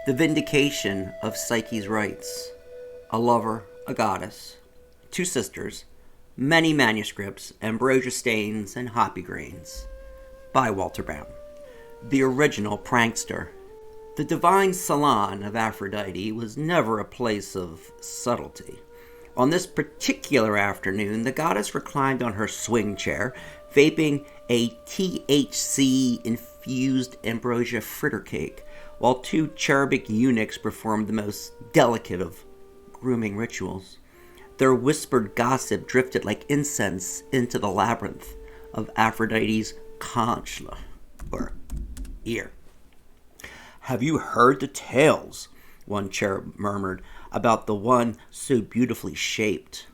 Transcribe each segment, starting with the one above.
The Vindication of Psyche's Rights. A Lover, a Goddess. Two Sisters. Many Manuscripts, Ambrosia Stains, and Hoppy Grains. By Walter Bowne. The Original Prankster. The divine salon of Aphrodite was never a place of subtlety. On this particular afternoon, the goddess reclined on her swing chair, vaping a THC-infused ambrosia fritter cake, while two cherubic eunuchs performed the most delicate of grooming rituals. Their whispered gossip drifted like incense into the labyrinth of Aphrodite's conch, or ear. "Have you heard the tales?" one cherub murmured, "about the one so beautifully shaped?"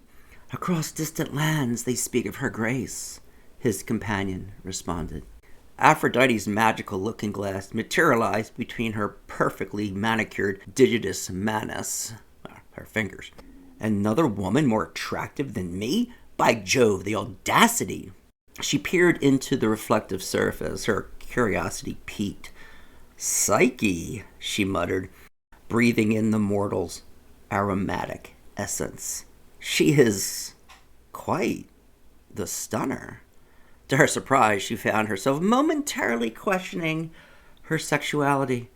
"Across distant lands they speak of her grace," his companion responded. Aphrodite's magical looking-glass materialized between her perfectly manicured digitus manus, her fingers. "Another woman more attractive than me? By Jove, the audacity!" She peered into the reflective surface, her curiosity piqued. "Psyche," she muttered, breathing in the mortal's aromatic essence. "She is quite the stunner." To her surprise, she found herself momentarily questioning her sexuality.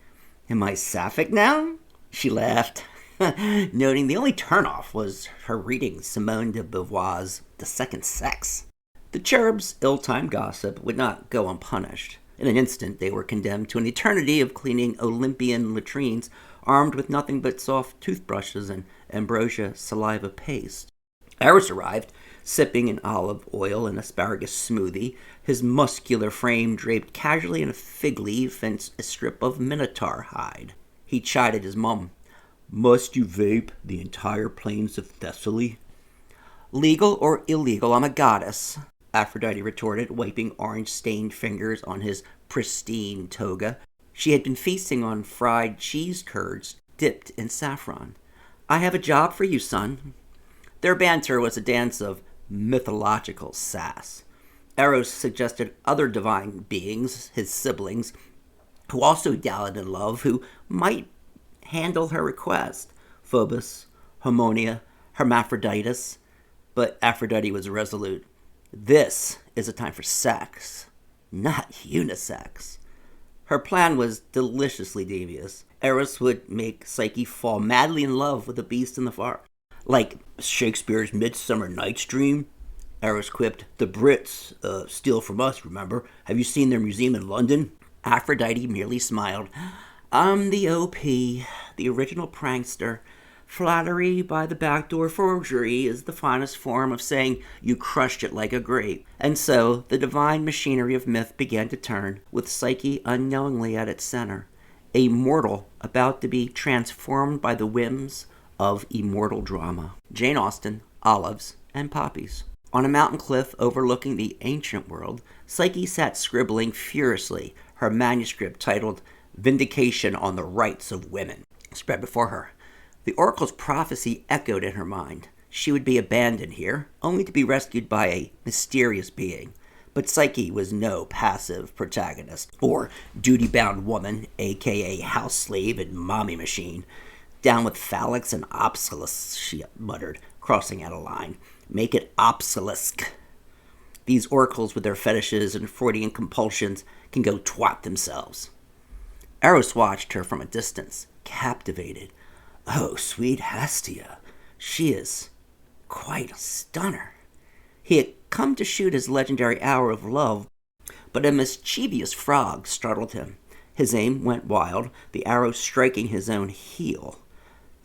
"Am I sapphic now?" She laughed, noting the only turnoff was her reading Simone de Beauvoir's The Second Sex. The cherub's ill-timed gossip would not go unpunished. In an instant, they were condemned to an eternity of cleaning Olympian latrines, armed with nothing but soft toothbrushes and ambrosia saliva paste. Eros arrived, sipping an olive oil and asparagus smoothie, his muscular frame draped casually in a fig leaf and a strip of minotaur hide. He chided his mum. "Must you vape the entire plains of Thessaly?" "Legal or illegal, I'm a goddess," Aphrodite retorted, wiping orange-stained fingers on his pristine toga. She had been feasting on fried cheese curds dipped in saffron. "I have a job for you, son." Their banter was a dance of mythological sass. Eros suggested other divine beings, his siblings, who also dallied in love, who might handle her request. Phobos, Harmonia, Hermaphroditus. But Aphrodite was resolute. "This is a time for sex, not unisex." Her plan was deliciously devious. Eros would make Psyche fall madly in love with a beast in the forest. "Like Shakespeare's Midsummer Night's Dream," Eros quipped. "The Brits steal from us, remember? Have you seen their museum in London?" Aphrodite merely smiled. "I'm the OP, the original prankster. Flattery by the backdoor forgery is the finest form of saying you crushed it like a grape." And so the divine machinery of myth began to turn, with Psyche unknowingly at its center, a mortal about to be transformed by the whims of immortal drama. Jane Austen, olives, and poppies. On a mountain cliff overlooking the ancient world, Psyche sat scribbling furiously, her manuscript titled Vindication on the Rights of Women spread before her. The oracle's prophecy echoed in her mind. She would be abandoned here, only to be rescued by a mysterious being. But Psyche was no passive protagonist, or duty-bound woman, aka house slave and mommy machine. "Down with phalanx and obsolescence," she muttered, crossing out a line. "Make it obsolesque. These oracles with their fetishes and Freudian compulsions can go twat themselves." Eros watched her from a distance, captivated. "Oh, sweet Hestia, she is quite a stunner." He had come to shoot his legendary hour of love, but a mischievous frog startled him. His aim went wild, the arrow striking his own heel.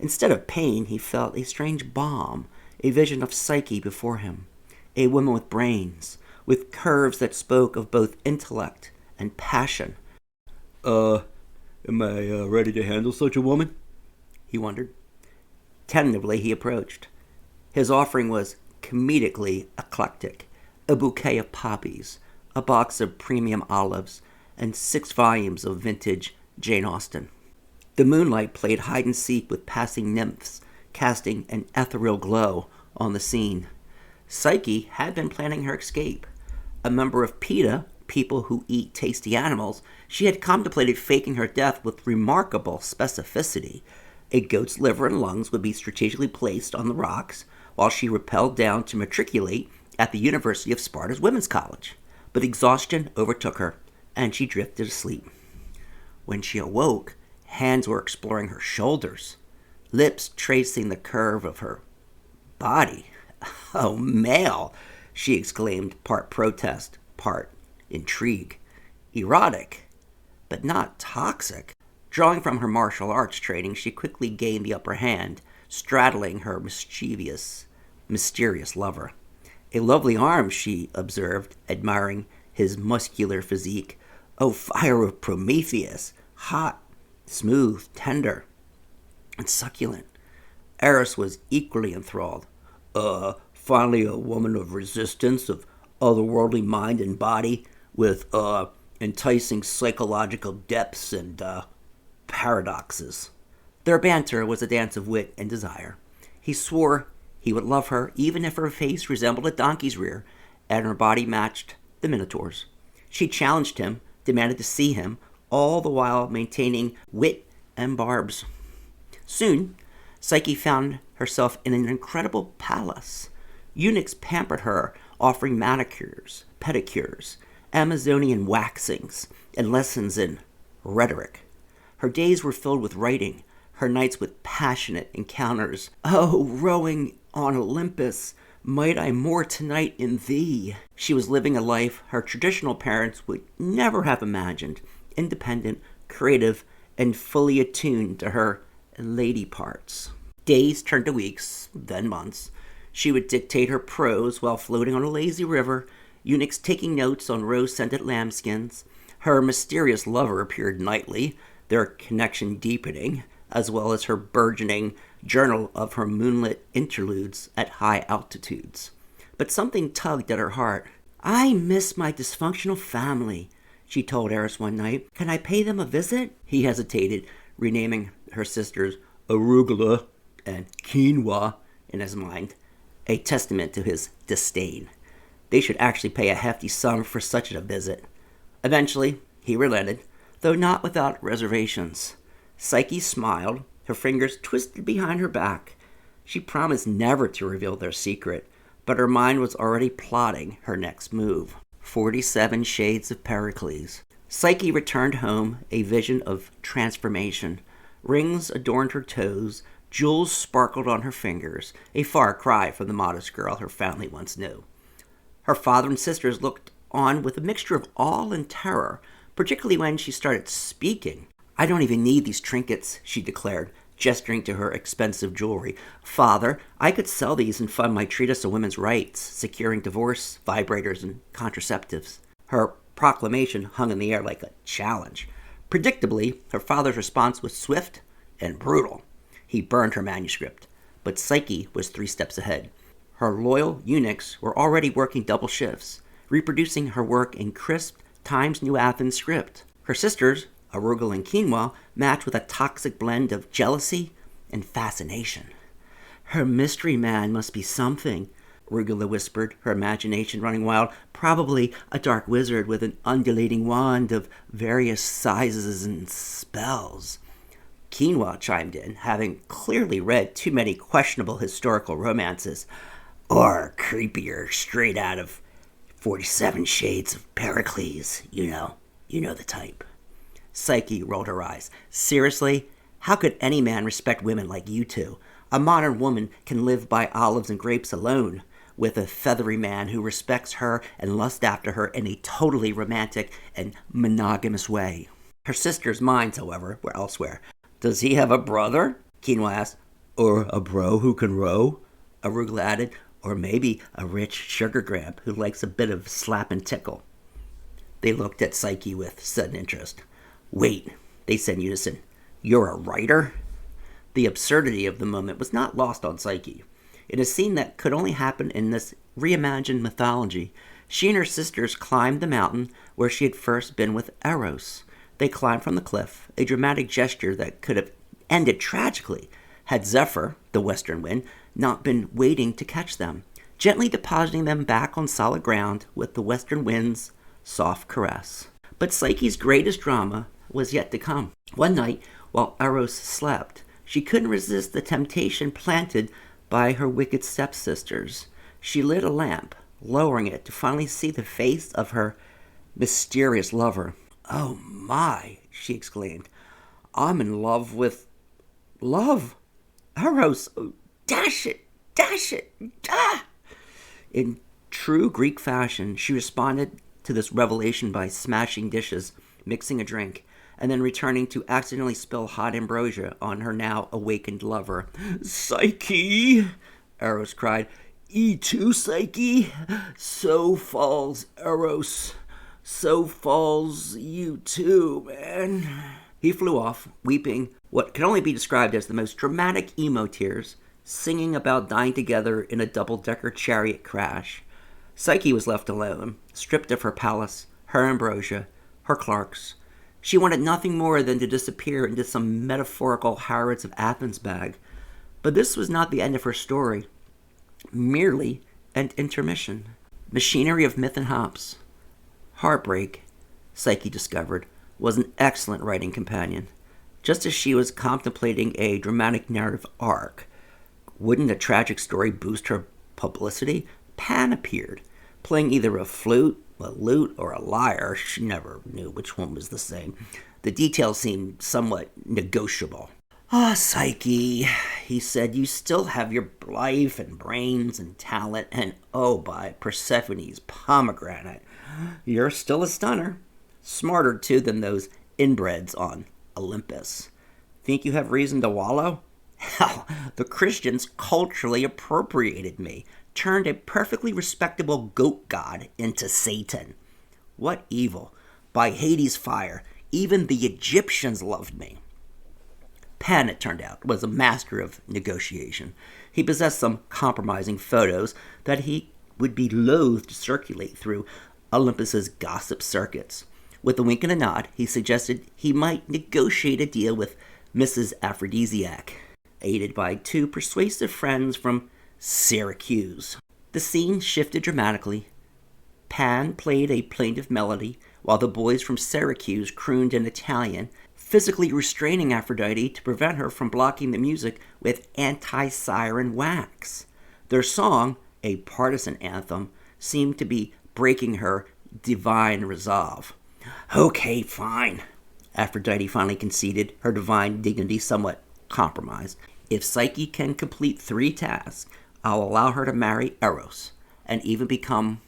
Instead of pain, he felt a strange balm, a vision of Psyche before him, a woman with brains, with curves that spoke of both intellect and passion. Am I ready to handle such a woman?" he wondered. Tentatively, he approached. His offering was comedically eclectic: a bouquet of poppies, a box of premium olives, and 6 volumes of vintage Jane Austen. The moonlight played hide-and-seek with passing nymphs, casting an ethereal glow on the scene. Psyche had been planning her escape. A member of PETA, people who eat tasty animals, she had contemplated faking her death with remarkable specificity. A goat's liver and lungs would be strategically placed on the rocks while she rappelled down to matriculate at the University of Sparta's Women's College. But exhaustion overtook her, and she drifted asleep. When she awoke, hands were exploring her shoulders, lips tracing the curve of her body. "Oh, male," she exclaimed, part protest, part intrigue. "Erotic, but not toxic." Drawing from her martial arts training, she quickly gained the upper hand, straddling her mischievous, mysterious lover. "A lovely arm," she observed, admiring his muscular physique. "Oh, fire of Prometheus, hot, smooth, tender, and succulent." Eros was equally enthralled. Finally a woman of resistance, of otherworldly mind and body, with, enticing psychological depths and, paradoxes." Their banter was a dance of wit and desire. He swore he would love her even if her face resembled a donkey's rear and her body matched the Minotaur's. She challenged him, demanded to see him, all the while maintaining wit and barbs. Soon, Psyche found herself in an incredible palace. Eunuchs pampered her, offering manicures, pedicures, Amazonian waxings, and lessons in rhetoric. Her days were filled with writing, her nights with passionate encounters. "Oh, rowing on Olympus, might I moor tonight in thee?" She was living a life her traditional parents would never have imagined, independent, creative, and fully attuned to her lady parts. Days turned to weeks, then months. She would dictate her prose while floating on a lazy river, eunuchs taking notes on rose-scented lambskins. Her mysterious lover appeared nightly, their connection deepening, as well as her burgeoning journal of her moonlit interludes at high altitudes. But something tugged at her heart. "I miss my dysfunctional family," she told Eros one night. "Can I pay them a visit?" He hesitated, renaming her sisters arugula and quinoa in his mind, a testament to his disdain. They should actually pay a hefty sum for such a visit. Eventually, he relented, though not without reservations. Psyche smiled, her fingers twisted behind her back. She promised never to reveal their secret, but her mind was already plotting her next move. 47 Shades of Pericles. Psyche returned home, a vision of transformation. Rings adorned her toes, jewels sparkled on her fingers, a far cry from the modest girl her family once knew. Her father and sisters looked on with a mixture of awe and terror, particularly when she started speaking. "I don't even need these trinkets," she declared, gesturing to her expensive jewelry. "Father, I could sell these and fund my treatise on women's rights, securing divorce, vibrators, and contraceptives." Her proclamation hung in the air like a challenge. Predictably, her father's response was swift and brutal. He burned her manuscript, but Psyche was 3 steps ahead. Her loyal eunuchs were already working double shifts, reproducing her work in crisp Times New Athens script. Her sisters, arugula and quinoa, matched with a toxic blend of jealousy and fascination. "Her mystery man must be something," Arugula whispered, her imagination running wild. "Probably a dark wizard with an undulating wand of various sizes and spells." Quinoa chimed in, having clearly read too many questionable historical romances. "Or creepier, straight out of 47 Shades of Pericles, you know the type." Psyche rolled her eyes. "Seriously? How could any man respect women like you two? A modern woman can live by olives and grapes alone, with a feathery man who respects her and lusts after her in a totally romantic and monogamous way." Her sisters' minds, however, were elsewhere. "Does he have a brother?" Quinoa asked. "Or a bro who can row?" Arugula added. "Or maybe a rich sugar grab who likes a bit of slap and tickle." They looked at Psyche with sudden interest. "Wait," they said in unison. "You're a writer?" The absurdity of the moment was not lost on Psyche. In a scene that could only happen in this reimagined mythology, she and her sisters climbed the mountain where she had first been with Eros. They climbed from the cliff, a dramatic gesture that could have ended tragically had Zephyr, the western wind, not been waiting to catch them, gently depositing them back on solid ground with the western winds soft caress. But Psyche's greatest drama was yet to come. One night, while Eros slept, she couldn't resist the temptation planted by her wicked stepsisters. She lit a lamp, lowering it to finally see the face of her mysterious lover. "Oh my," she exclaimed. "I'm in love with love. Eros, oh, dash it, ah!" In true Greek fashion, she responded to this revelation by smashing dishes, mixing a drink, and then returning to accidentally spill hot ambrosia on her now awakened lover. "Psyche!" Eros cried. "E too, Psyche? So falls Eros. So falls you too, man." He flew off, weeping what can only be described as the most dramatic emo tears, singing about dying together in a double-decker chariot crash. Psyche was left alone, stripped of her palace, her ambrosia, her Clarks. She wanted nothing more than to disappear into some metaphorical Harrods of Athens bag. But this was not the end of her story, merely an intermission. Machinery of myth and hops. Heartbreak, Psyche discovered, was an excellent writing companion. Just as she was contemplating a dramatic narrative arc, wouldn't a tragic story boost her publicity? Pan appeared, playing either a flute, a lute, or a lyre. She never knew which one was the same. The details seemed somewhat negotiable. "Ah, Psyche," he said, "you still have your life and brains and talent, and oh, by Persephone's pomegranate, you're still a stunner. Smarter, too, than those inbreds on Olympus. Think you have reason to wallow? Hell, the Christians culturally appropriated me, turned a perfectly respectable goat god into Satan. What evil! By Hades' fire, even the Egyptians loved me." Pan, it turned out, was a master of negotiation. He possessed some compromising photos that he would be loath to circulate through Olympus's gossip circuits. With a wink and a nod, he suggested he might negotiate a deal with Mrs. Aphrodisiac, aided by two persuasive friends from Syracuse. The scene shifted dramatically. Pan played a plaintive melody, while the boys from Syracuse crooned in Italian, physically restraining Aphrodite to prevent her from blocking the music with anti-siren wax. Their song, a partisan anthem, seemed to be breaking her divine resolve. "Okay, fine," Aphrodite finally conceded, her divine dignity somewhat compromised. "If Psyche can complete 3 tasks, I'll allow her to marry Eros and even become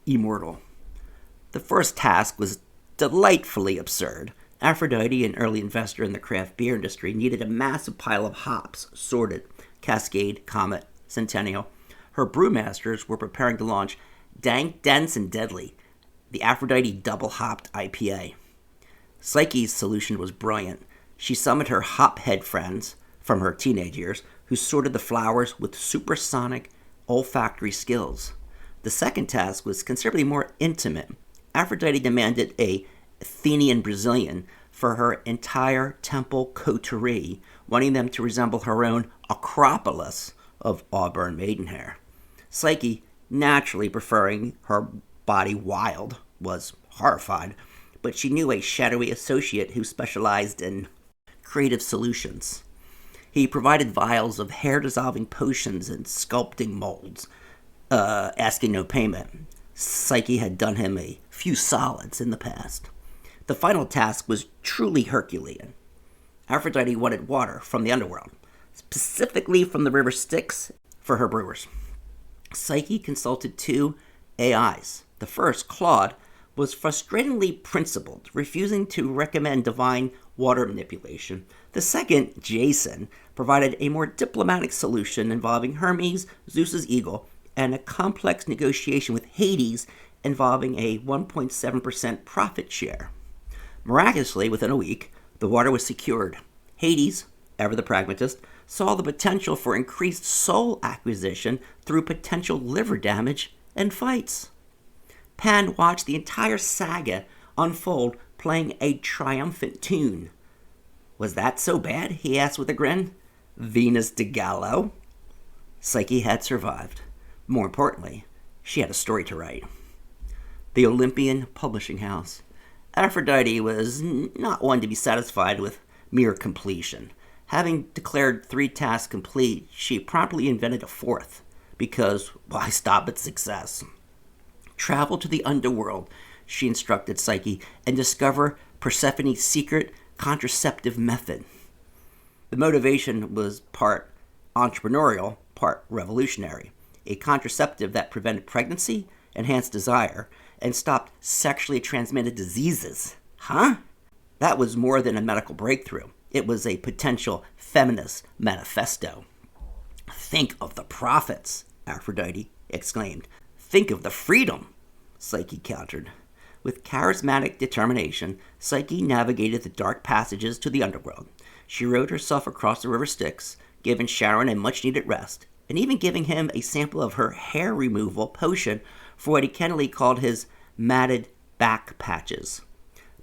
immortal." The first task was delightfully absurd. Aphrodite, an early investor in the craft beer industry, needed a massive pile of hops, sorted, Cascade, Comet, Centennial. Her brewmasters were preparing to launch Dank, Dense, and Deadly, the Aphrodite double-hopped IPA. Psyche's solution was brilliant. She summoned her hop-head friends from her teenage years, who sorted the flowers with supersonic olfactory skills. The second task was considerably more intimate. Aphrodite demanded a Athenian Brazilian for her entire temple coterie, wanting them to resemble her own Acropolis of auburn maidenhair. Psyche, naturally preferring her body wild, was horrified, but she knew a shadowy associate who specialized in creative solutions. He provided vials of hair-dissolving potions and sculpting molds, asking no payment. Psyche had done him a few solids in the past. The final task was truly Herculean. Aphrodite wanted water from the underworld, specifically from the river Styx, for her brewers. Psyche consulted 2 AIs. The first, Claude, was frustratingly principled, refusing to recommend divine water manipulation. The second, Jason, provided a more diplomatic solution involving Hermes, Zeus's eagle, and a complex negotiation with Hades involving a 1.7% profit share. Miraculously, within a week, the water was secured. Hades, ever the pragmatist, saw the potential for increased soul acquisition through potential liver damage and fights. Pan watched the entire saga unfold, playing a triumphant tune. "Was that so bad?" he asked with a grin. "Venus de Gallo." Psyche had survived. More importantly, she had a story to write. the Olympian publishing house. Aphrodite was not one to be satisfied with mere completion. Having declared 3 tasks complete, she promptly invented a 4th, because why stop at success? Travel to the underworld, she instructed Psyche, and discover Persephone's secret contraceptive method. The motivation was part entrepreneurial, part revolutionary. A contraceptive that prevented pregnancy, enhanced desire, and stopped sexually transmitted diseases. Huh? That was more than a medical breakthrough. It was a potential feminist manifesto. Think of the profits, Aphrodite exclaimed. Think of the freedom, Psyche countered. With charismatic determination, Psyche navigated the dark passages to the underworld. She rowed herself across the river Styx, giving Charon a much-needed rest, and even giving him a sample of her hair removal potion for what he cannily called his matted back patches.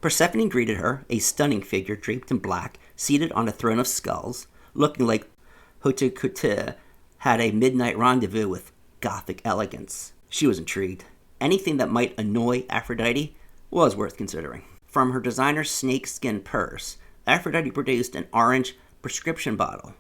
Persephone greeted her, a stunning figure draped in black, seated on a throne of skulls, looking like Haute Couture had a midnight rendezvous with Gothic elegance. She was intrigued. Anything that might annoy Aphrodite was worth considering. From her designer's snakeskin purse, Aphrodite produced an orange prescription bottle,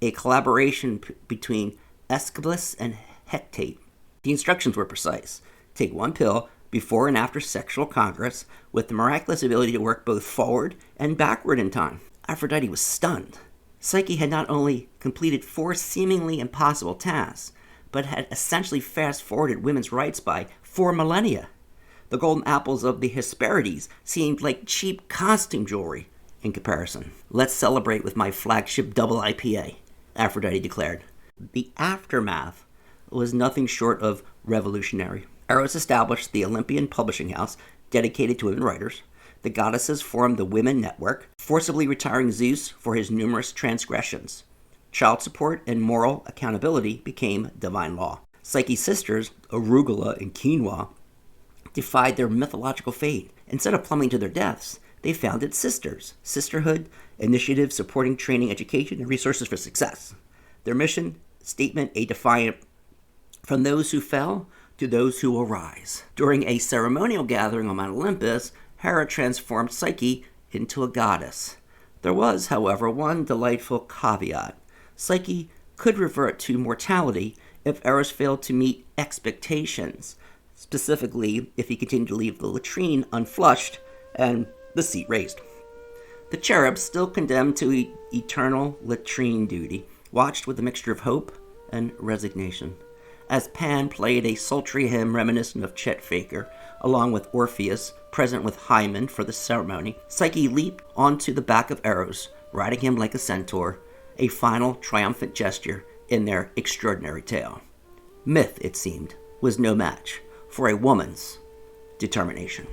a collaboration between Aesculapius and Hecate. The instructions were precise. Take 1 pill before and after sexual congress with the miraculous ability to work both forward and backward in time. Aphrodite was stunned. Psyche had not only completed 4 seemingly impossible tasks, but had essentially fast-forwarded women's rights by 4 millennia. The golden apples of the Hesperides seemed like cheap costume jewelry in comparison. Let's celebrate with my flagship double IPA, Aphrodite declared. The aftermath was nothing short of revolutionary. Eros established the Olympian publishing house dedicated to women writers. The goddesses formed the Women Network, forcibly retiring Zeus for his numerous transgressions. Child support and moral accountability became divine law. Psyche's sisters, Arugula and Quinoa, defied their mythological fate. Instead of plummeting to their deaths, they founded Sisters, sisterhood, initiatives supporting training, education, and resources for success. Their mission statement, a defiant from those who fell to those who will rise. During a ceremonial gathering on Mount Olympus, Hera transformed Psyche into a goddess. There was, however, one delightful caveat. Psyche could revert to mortality if Eros failed to meet expectations, specifically if he continued to leave the latrine unflushed and the seat raised. The cherubs, still condemned to eternal latrine duty, watched with a mixture of hope and resignation. As Pan played a sultry hymn reminiscent of Chet Faker, along with Orpheus, present with Hymen for the ceremony, Psyche leaped onto the back of Eros, riding him like a centaur, a final triumphant gesture in their extraordinary tale. Myth, it seemed, was no match for a woman's determination.